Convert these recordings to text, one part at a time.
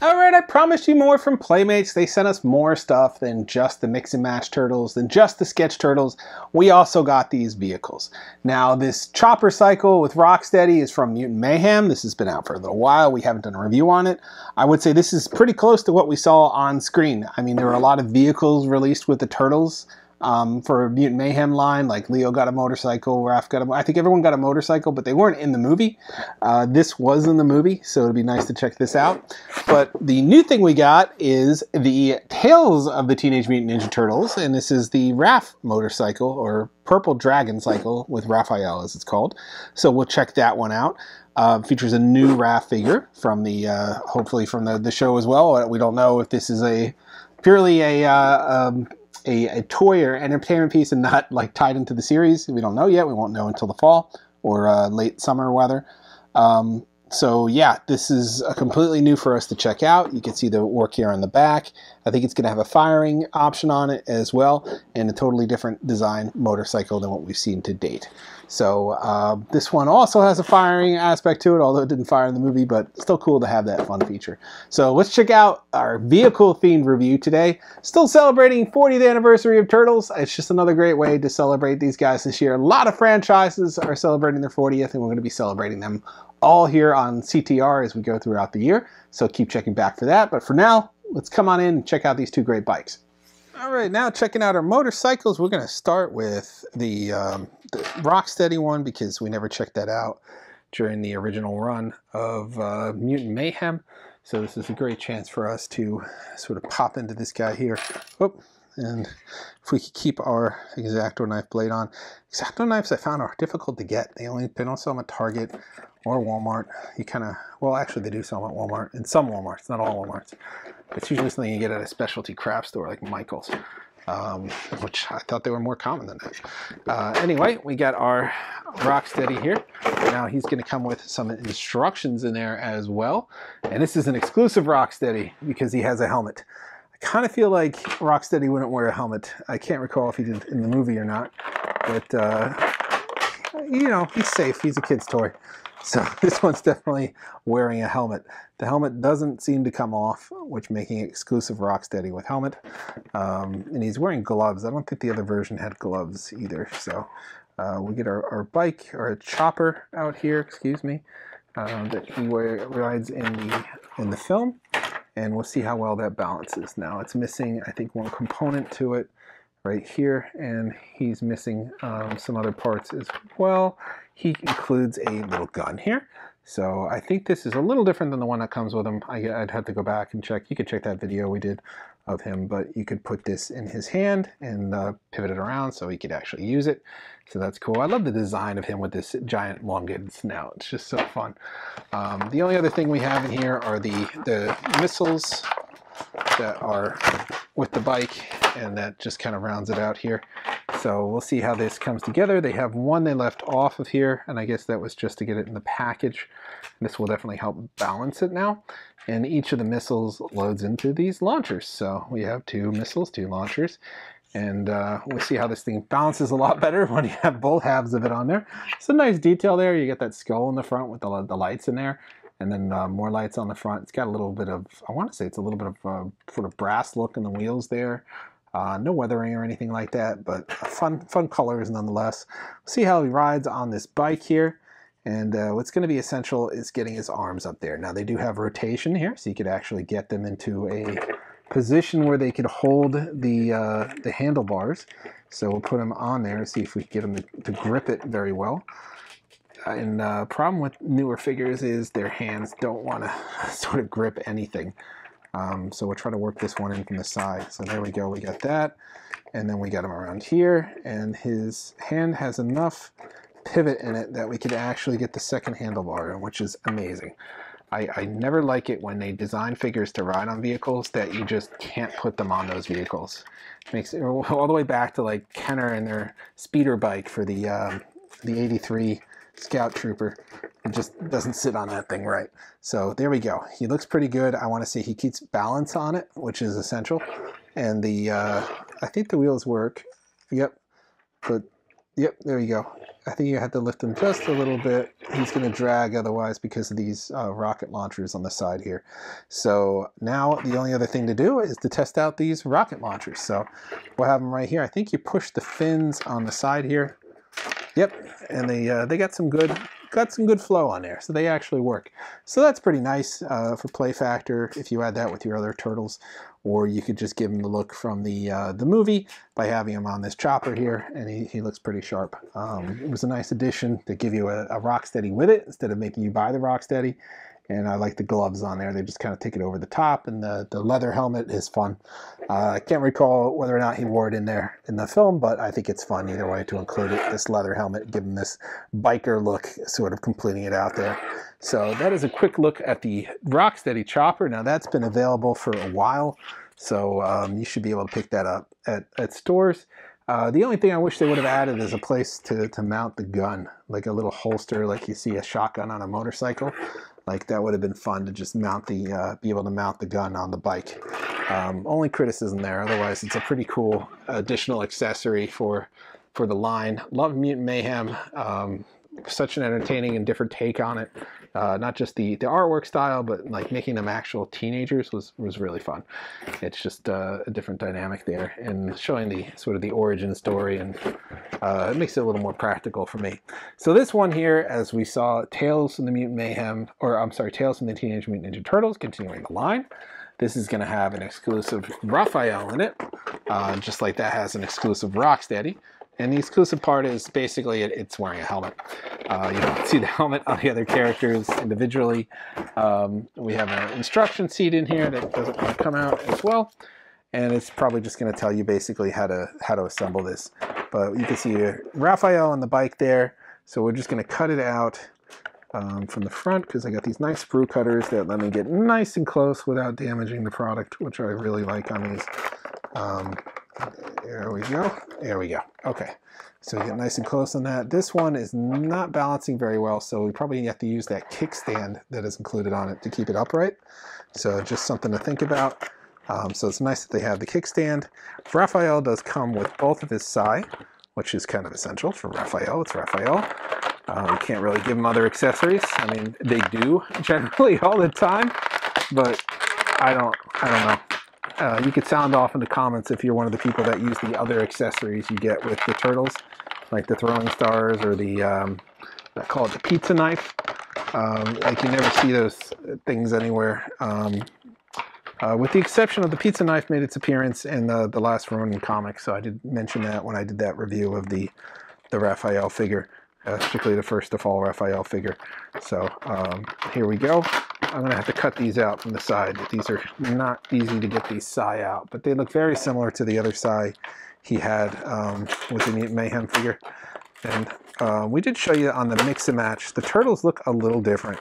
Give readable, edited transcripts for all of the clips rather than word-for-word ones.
Alright, I promised you more from Playmates. They sent us more stuff than just the Mix and Match Turtles, than just the Sketch Turtles. We also got these vehicles. Now, this Chopper Cycle with Rocksteady is from Mutant Mayhem. This has been out for a little while. We haven't done a review on it. I would say this is pretty close to what we saw on screen. I mean, there were a lot of vehicles released with the Turtles. For Mutant Mayhem line, like Leo got a motorcycle, Raph got I think everyone got a motorcycle, but they weren't in the movie. This was in the movie, so it'd be nice to check this out. But the new thing we got is the Tales of the Teenage Mutant Ninja Turtles, and this is the Raph motorcycle, or Purple Dragon Cycle with Raphael, as it's called. So we'll check that one out. Features a new Raph figure from the, hopefully from the show as well. We don't know if this is purely a toy or entertainment piece and not like tied into the series. We don't know yet. We won't know until the fall or late summer weather. So yeah, this is completely new for us to check out. You can see the work here on the back. I think it's going to have a firing option on it as well, and a totally different design motorcycle than what we've seen to date. So this one also has a firing aspect to it, although it didn't fire in the movie, but still cool to have that fun feature. So let's check out our vehicle-themed review today. Still celebrating 40th anniversary of Turtles. It's just another great way to celebrate these guys this year. A lot of franchises are celebrating their 40th, and we're going to be celebrating them all here on CTR as we go throughout the year. So keep checking back for that. But for now, let's come on in and check out these two great bikes. All right, now checking out our motorcycles, we're going to start with the Rocksteady one because we never checked that out during the original run of Mutant Mayhem. So this is a great chance for us to sort of pop into this guy here. Oh, and if we could keep our X-Acto knife blade on. X-Acto knives I found are difficult to get. They don't sell them at Target or Walmart. You kind of, well, actually they do sell them at Walmart, in some Walmarts, not all Walmarts. It's usually something you get at a specialty craft store like Michael's, which I thought they were more common than that. Anyway, we got our Rocksteady here. Now he's going to come with some instructions in there as well. And this is an exclusive Rocksteady because he has a helmet. I kind of feel like Rocksteady wouldn't wear a helmet. I can't recall if he did in the movie or not, but you know, he's safe. He's a kid's toy. So this one's definitely wearing a helmet. The helmet doesn't seem to come off, which making it exclusive Rocksteady with helmet. And he's wearing gloves. I don't think the other version had gloves either. So we get our bike, or a chopper out here, excuse me, that he rides in the film. And we'll see how well that balances. Now it's missing, I think, one component to it right here, and he's missing some other parts as well. He includes a little gun here. So I think this is a little different than the one that comes with him. I'd have to go back and check. You could check that video we did of him, but you could put this in his hand and pivot it around so he could actually use it. So that's cool. I love the design of him with this giant elongated snout. It's just so fun. The only other thing we have in here are the missiles that are with the bike, and that just kind of rounds it out here. So we'll see how this comes together. They have one they left off of here, and I guess that was just to get it in the package. This will definitely help balance it now. And each of the missiles loads into these launchers. So we have 2 missiles, 2 launchers. And we'll see how this thing balances a lot better when you have both halves of it on there. Some nice detail there. You get that skull in the front with the lights in there. And then more lights on the front. It's got a little bit of, I want to say it's a little bit of sort of brass look in the wheels there. No weathering or anything like that, but fun colors nonetheless. See how he rides on this bike here. And what's going to be essential is getting his arms up there. Now they do have rotation here, so you could actually get them into a position where they could hold the handlebars. So we'll put them on there and see if we can get them to grip it very well. And problem with newer figures is their hands don't want to sort of grip anything. So we'll try to work this one in from the side. So there we go, we got that. And then we got him around here, and his hand has enough pivot in it that we could actually get the second handlebar in, which is amazing. I never like it when they design figures to ride on vehicles that you just can't put them on those vehicles. It makes it all the way back to like Kenner and their speeder bike for the 83 Scout Trooper. It just doesn't sit on that thing right. So there we go. He looks pretty good. I want to see he keeps balance on it, which is essential. And I think the wheels work. Yep. But yep, there you go. I think you have to lift him just a little bit. He's going to drag otherwise because of these rocket launchers on the side here. So now the only other thing to do is to test out these rocket launchers. So we'll have them right here. I think you push the fins on the side here. Yep, and they got some good flow on there, so they actually work. So that's pretty nice for play factor if you add that with your other turtles, or you could just give him the look from the movie by having him on this chopper here, and he looks pretty sharp. It was a nice addition to give you a Rocksteady with it instead of making you buy the Rocksteady. And I like the gloves on there. They just kind of take it over the top, and the leather helmet is fun. I can't recall whether or not he wore it in there in the film, but I think it's fun either way to include it. This leather helmet, give him this biker look, sort of completing it out there. So that is a quick look at the Rocksteady chopper. Now that's been available for a while, so you should be able to pick that up at stores. The only thing I wish they would have added is a place to mount the gun, like a little holster, like you see a shotgun on a motorcycle. Like that would have been fun to just mount the, be able to mount the gun on the bike. Only criticism there. Otherwise, it's a pretty cool additional accessory for the line. Love Mutant Mayhem. Such an entertaining and different take on it. Not just the artwork style, but like making them actual teenagers was really fun. It's just a different dynamic there, and showing the sort of the origin story, and it makes it a little more practical for me. So this one here, as we saw, Tales from the Mutant Mayhem, or I'm sorry, Tales from the Teenage Mutant Ninja Turtles, continuing the line. This is going to have an exclusive Raphael in it, just like that has an exclusive Rocksteady. And the exclusive part is basically it's wearing a helmet. You don't see the helmet on the other characters individually. We have an instruction sheet in here that doesn't want to come out as well. And it's probably just going to tell you basically how to assemble this. But you can see Raphael on the bike there. So we're just going to cut it out from the front, because I got these nice sprue cutters that let me get nice and close without damaging the product, which I really like on these. There we go. There we go. Okay. So we get nice and close on that. This one is not balancing very well, so we probably have to use that kickstand that is included on it to keep it upright. So just something to think about. So it's nice that they have the kickstand. Raphael does come with both of his sai, which is kind of essential for Raphael. It's Raphael. You can't really give him other accessories. I mean, they do generally all the time, but I don't know. You could sound off in the comments if you're one of the people that use the other accessories you get with the turtles, like the throwing stars or the, I call it the pizza knife. Like you never see those things anywhere. With the exception of the pizza knife made its appearance in the last Ronin comic, so I did mention that when I did that review of the Raphael figure, particularly the first of all Raphael figure. So here we go. I'm going to have to cut these out from the side. These are not easy to get these sai out, but they look very similar to the other sai he had with the Mutant Mayhem figure. And we did show you on the mix and match, the turtles look a little different.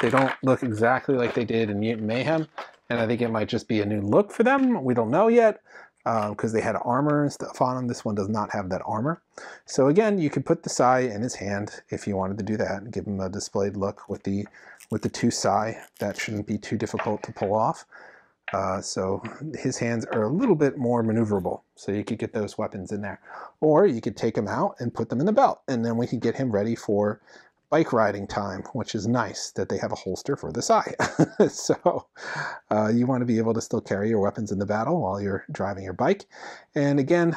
They don't look exactly like they did in Mutant Mayhem, and I think it might just be a new look for them. We don't know yet, because they had armor and stuff on them. This one does not have that armor. So again, you could put the sai in his hand if you wanted to do that and give him a displayed look with the two sai. That shouldn't be too difficult to pull off. So his hands are a little bit more maneuverable, so you could get those weapons in there. Or you could take them out and put them in the belt, and then we could get him ready for bike riding time, which is nice that they have a holster for the sai. So you want to be able to still carry your weapons in the battle while you're driving your bike. And again,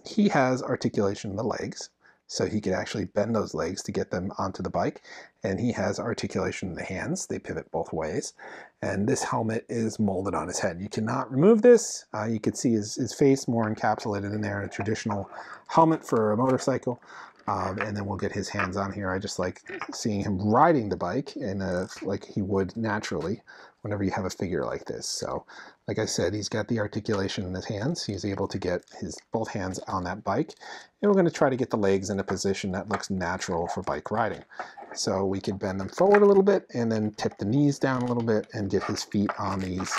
he has articulation in the legs, so he could actually bend those legs to get them onto the bike. And he has articulation in the hands. They pivot both ways. And this helmet is molded on his head. You cannot remove this. You can see his face more encapsulated in there in a traditional helmet for a motorcycle. And then we'll get his hands on here. I just like seeing him riding the bike in like he would naturally whenever you have a figure like this. So like I said, he's got the articulation in his hands. He's able to get his both hands on that bike. And we're going to try to get the legs in a position that looks natural for bike riding. So we can bend them forward a little bit and then tip the knees down a little bit and get his feet on these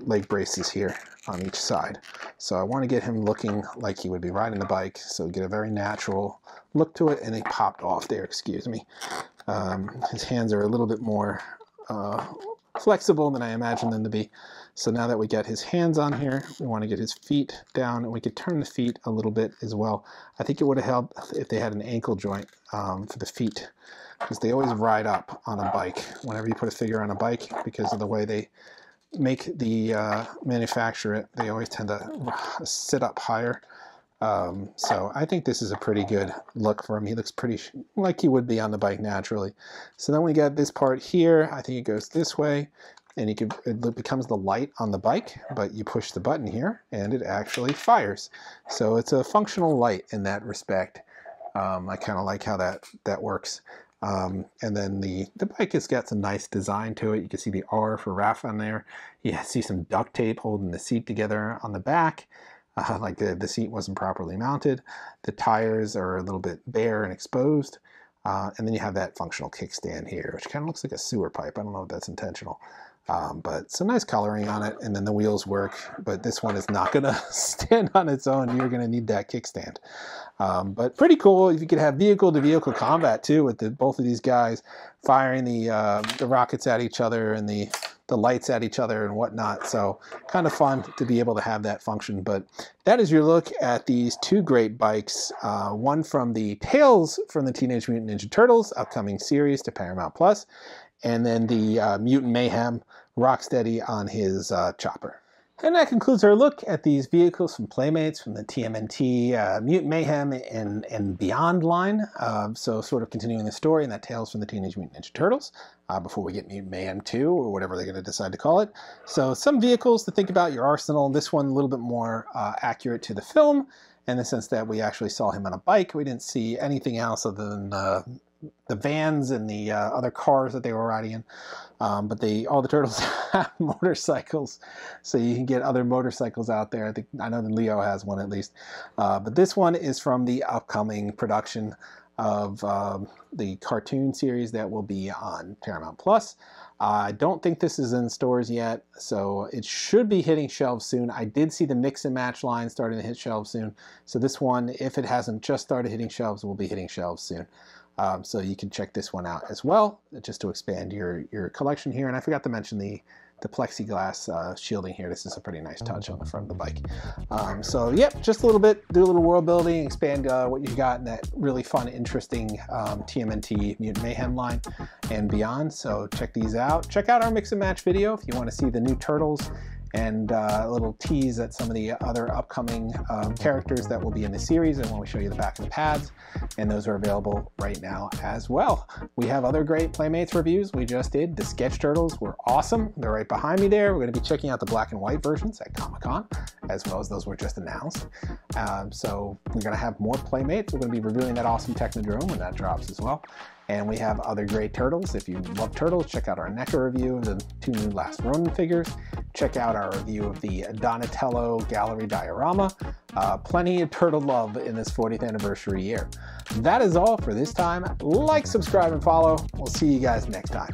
leg braces here on each side. So I want to get him looking like he would be riding the bike, so get a very natural look to it. And he popped off there, excuse me. His hands are a little bit more flexible than I imagined them to be. So now that we get his hands on here, we want to get his feet down, and we could turn the feet a little bit as well. I think it would have helped if they had an ankle joint for the feet, because they always ride up on a bike whenever you put a figure on a bike, because of the way they make the manufacture it. They always tend to sit up higher. So I think this is a pretty good look for him. He looks pretty like he would be on the bike naturally. So then we got this part here. I think it goes this way, and it becomes the light on the bike, but you push the button here and it actually fires. So it's a functional light in that respect. I kind of like how that works. And then the bike has got some nice design to it. You can see the R for Raph on there. You see some duct tape holding the seat together on the back. Like the seat wasn't properly mounted. The tires are a little bit bare and exposed. And then you have that functional kickstand here, which kind of looks like a sewer pipe. I don't know if that's intentional. But some nice coloring on it, and then the wheels work. But this one is not going to stand on its own. You're going to need that kickstand. But pretty cool. If you could have vehicle-to-vehicle combat, too, with both of these guys firing the rockets at each other and the lights at each other and whatnot. So kind of fun to be able to have that function. But that is your look at these two great bikes. One from the Tales from the Teenage Mutant Ninja Turtles upcoming series to Paramount Plus, and then the Mutant Mayhem Rocksteady on his chopper. And that concludes our look at these vehicles from Playmates, from the TMNT, Mutant Mayhem, and Beyond line. So sort of continuing the story in that Tales from the Teenage Mutant Ninja Turtles, before we get Mutant Mayhem 2, or whatever they're going to decide to call it. So some vehicles to think about your arsenal. This one a little bit more accurate to the film, in the sense that we actually saw him on a bike. We didn't see anything else other than the vans and the other cars that they were riding in. But all the turtles have motorcycles, so you can get other motorcycles out there. I know that Leo has one at least. But this one is from the upcoming production of the cartoon series that will be on Paramount Plus. I don't think this is in stores yet, so it should be hitting shelves soon. I did see the mix and match line starting to hit shelves soon. So this one, if it hasn't just started hitting shelves, will be hitting shelves soon. So you can check this one out as well, just to expand your collection here. And I forgot to mention the plexiglass shielding here. This is a pretty nice touch on the front of the bike. So yep, just a little bit, do a little world building, expand what you've got in that really fun, interesting TMNT Mutant Mayhem line and beyond. So check these out. Check out our mix and match video if you want to see the new Turtles, and a little tease at some of the other upcoming characters that will be in the series, and when we show you the back of the pads, and those are available right now as well. We have other great Playmates reviews we just did. The Sketch Turtles were awesome. They're right behind me there. We're going to be checking out the black and white versions at Comic-Con, as well as those were just announced. So we're going to have more Playmates. We're going to be reviewing that awesome Technodrome when that drops as well. And we have other great turtles. If you love turtles, check out our NECA review of the 2 new Last Ronin figures. Check out our review of the Donatello Gallery Diorama. Plenty of turtle love in this 40th anniversary year. That is all for this time. Like, subscribe, and follow. We'll see you guys next time.